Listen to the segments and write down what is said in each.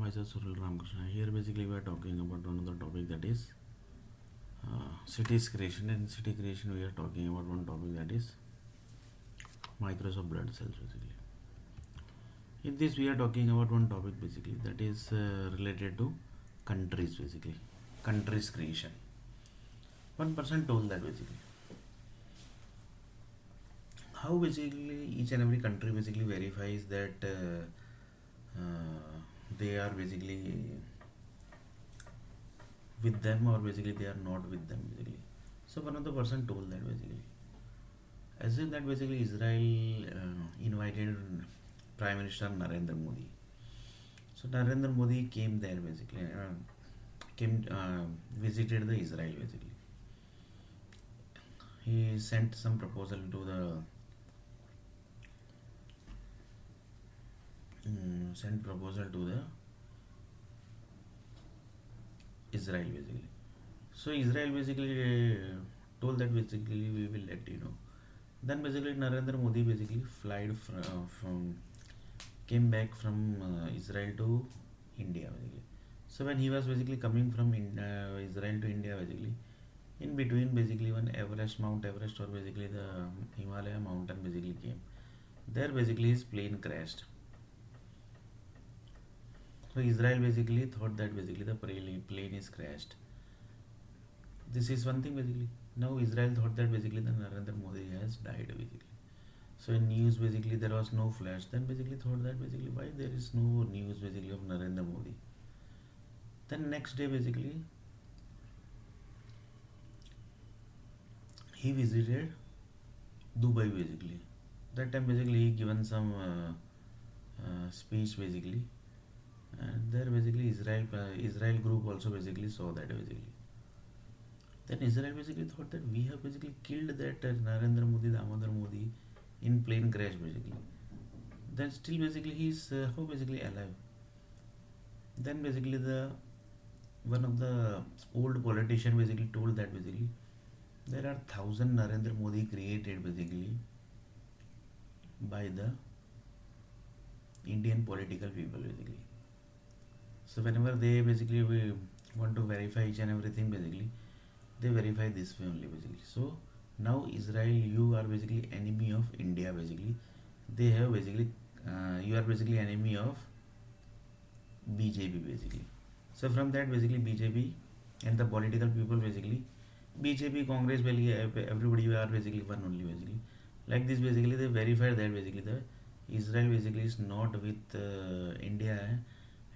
myself Suril Ramakrishna. Here basically we are talking about another topic, that is cities creation. In city creation we are talking about one topic, that is micros of blood cells basically. In this we are talking about one topic basically, that is related to countries basically. Countries creation. One person told that basically how basically each and every country basically verifies that they are basically with them, or basically they are not with them basically. So one of the person told that basically, as if that basically Israel invited Prime Minister Narendra Modi. So Narendra Modi came there basically, came visited the Israel basically. He sent some proposal to the sent proposal to the Israel basically. So Israel basically told that basically we will let you know. Then basically Narendra Modi basically flied from came back from Israel to India basically. So when he was basically coming from Israel to India basically, in between basically one Everest, Mount Everest, or basically the Himalaya mountain basically came. There basically his plane crashed. So Israel basically thought that basically the plane is crashed. This is one thing basically. Now Israel thought that basically the Narendra Modi has died basically. So in news basically there was no flash. Then basically thought that basically why there is no news basically of Narendra Modi. Then next day basically he visited Dubai basically. That time basically he given some speech basically, and there basically Israel group also basically saw that basically. Then Israel basically thought that we have basically killed that Narendra Modi, Damodar Modi, in plane crash basically. Then still basically he is how basically alive. Then basically the one of the old politician basically told that basically there are thousand Narendra Modi created basically by the Indian political people basically. So whenever they basically want to verify each and everything basically, they verify this way only basically. So now Israel, you are basically enemy of India basically. They have basically you are basically enemy of BJP basically. So from that basically BJP and the political people basically, BJP, Congress, everybody are basically one only basically. Like this basically they verified that basically the Israel basically is not with India,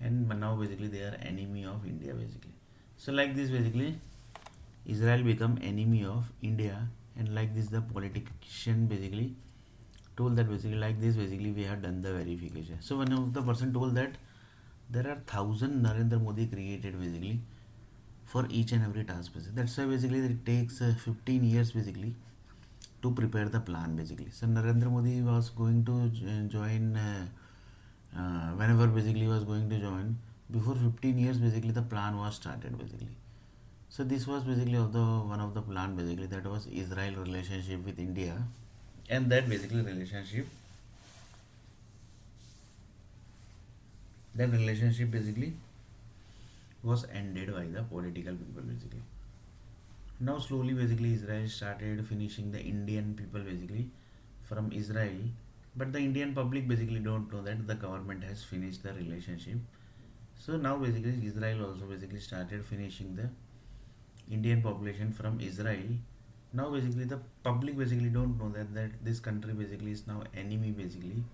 and now basically they are enemy of India basically. So like this basically Israel become enemy of India, and like this the politician basically told that basically like this basically we have done the verification. So one of the person told that there are thousand Narendra Modi created basically for each and every task basically. That's why basically it takes 15 years basically to prepare the plan basically. So Narendra Modi was going to join whenever basically was going to join, before 15 years basically the plan was started basically. So this was basically of the one of the plan basically, that was Israel relationship with India, and that relationship basically was ended by the political people basically. Now slowly basically Israel started finishing the Indian people basically from Israel, but the Indian public basically don't know that the government has finished the relationship. So now basically Israel also basically started finishing the Indian population from Israel. Now basically the public basically don't know that this country basically is now enemy basically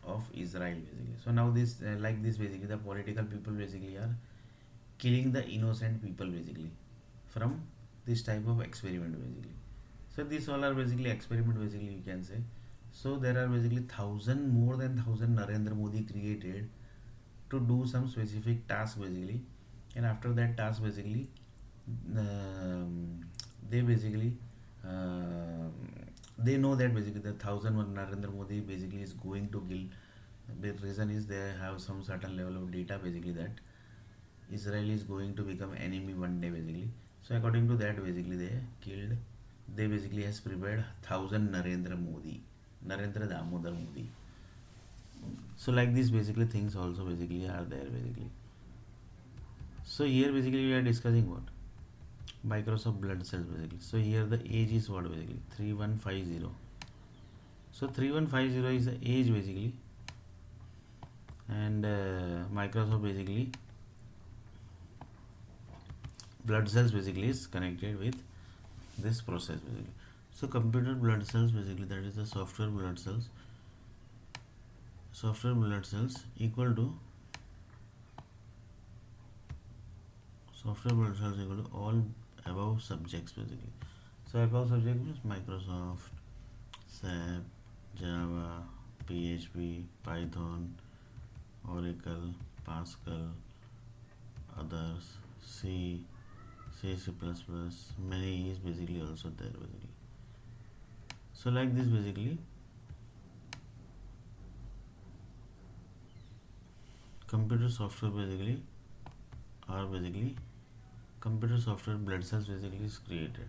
of Israel basically. So now this like this basically the political people basically are killing the innocent people basically from this type of experiment basically. So these all are basically experiment basically you can say. So there are basically more than thousand Narendra Modi created to do some specific task basically, and after that task basically they basically uh, they know that basically the thousand one Narendra Modi basically is going to kill. The reason is they have some certain level of data basically that Israel is going to become enemy one day basically. So according to that basically they basically has prepared thousand Narendra Damodar Modi. So like this basically things also basically are there basically. So here basically we are discussing what Microsoft blood cells basically. So here the age is what basically 3150. So 3150 is the age basically, and Microsoft basically blood cells basically is connected with this process basically. So computer blood cells basically, that is the software blood cells. Software blood cells equal to all above subjects basically. So above subject means Microsoft, SAP, Java, PHP, Python, Oracle, Pascal, others, C, C++, many is basically also there basically. So like this basically, computer software basically are basically computer software blood cells basically is created.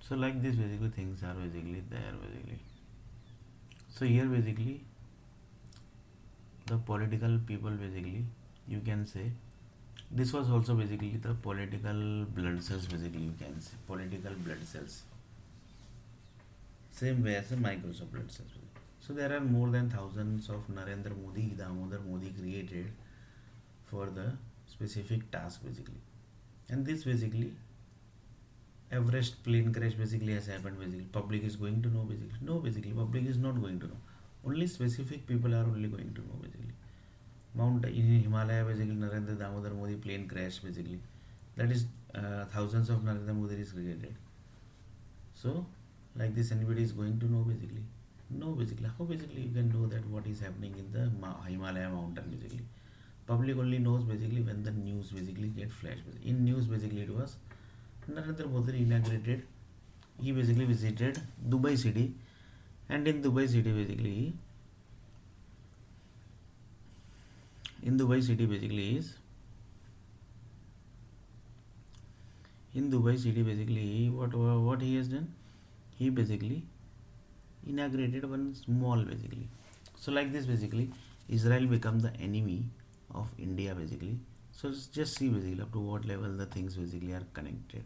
So like this basically things are basically there basically. So here basically the political people basically, you can say this was also basically the political blood cells basically, you can say political blood cells, same way as the Microsoft blood cells. So there are more than thousands of Narendra Modi, Damodar Modi created for the specific task basically. And this basically Everest plane crash basically has happened basically. Public is going to know basically. No, basically public is not going to know. Only specific people are only going to know basically. Mount in Himalaya basically Narendra Damodar Modi plane crash basically. That is thousands of Narendra Modi is created. So like this anybody is going to know basically. No, basically how basically you can know that what is happening in the Himalaya mountain basically. Public only knows basically when the news basically get flashed. In news basically it was Narendra Modi inaugurated. He basically visited Dubai city, and in Dubai city basically in Dubai city basically is in Dubai city basically what he has done, he basically inaugurated one small basically. So like this basically Israel become the enemy of India basically. So just see basically up to what level the things basically are connected,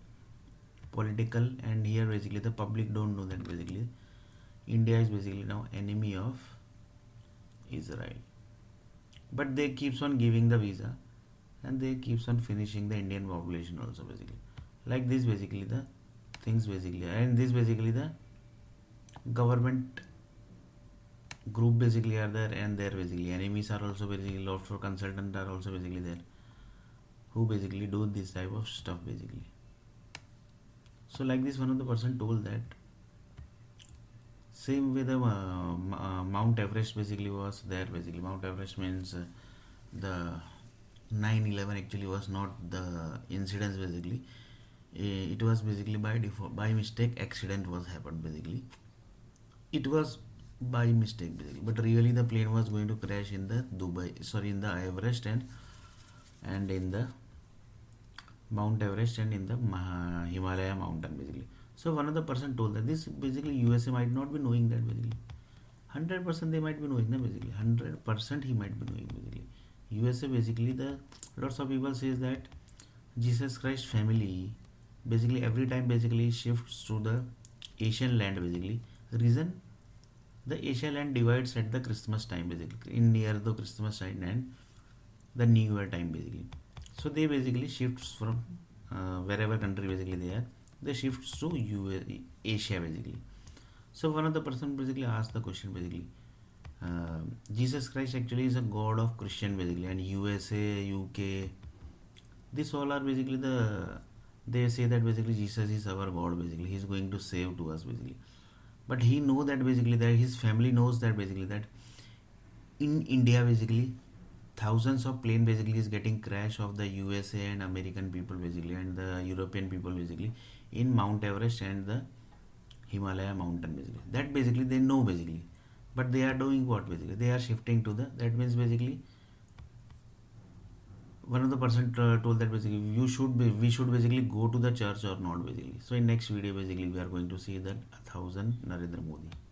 political, and here basically the public don't know that basically India is basically now enemy of Israel, but they keeps on giving the visa and they keeps on finishing the Indian population also basically. Like this basically the things basically, and this basically the government group basically are there, and their basically enemies are also basically lot for consultant are also basically there who basically do this type of stuff basically. So like this one of the person told that same way the Mount Everest basically was there basically. Mount Everest means the 9/11 actually was not the incidents basically. It was basically by mistake accident was happened basically. It was by mistake basically, but really the plane was going to crash in the in the Everest and in the Mount Everest and in the Himalaya mountain basically. So one of the person told that this basically USA might not be knowing that basically. 100% they might be knowing that basically. 100% he might be knowing basically. USA basically the lots of people says that Jesus Christ family basically every time basically shifts to the Asian land basically. Reason, the Asia land divides at the Christmas time basically, in near the Christmas time and the New Year time basically. So they basically shifts from wherever country basically they shifts to Asia basically. So one of the person basically asked the question basically, Jesus Christ actually is a god of Christian basically, and USA, UK, this all are basically they say that basically Jesus is our god basically, he is going to save to us basically. But he know that basically that his family knows that basically that in India basically thousands of plane basically is getting crash of the USA and American people basically and the European people basically in Mount Everest and the Himalaya mountain basically. That basically they know basically, but they are doing what basically, they are shifting to the, that means basically one of the person told that basically we should basically go to the church or not basically. So in next video basically we are going to see that 1000 Narendra Modi.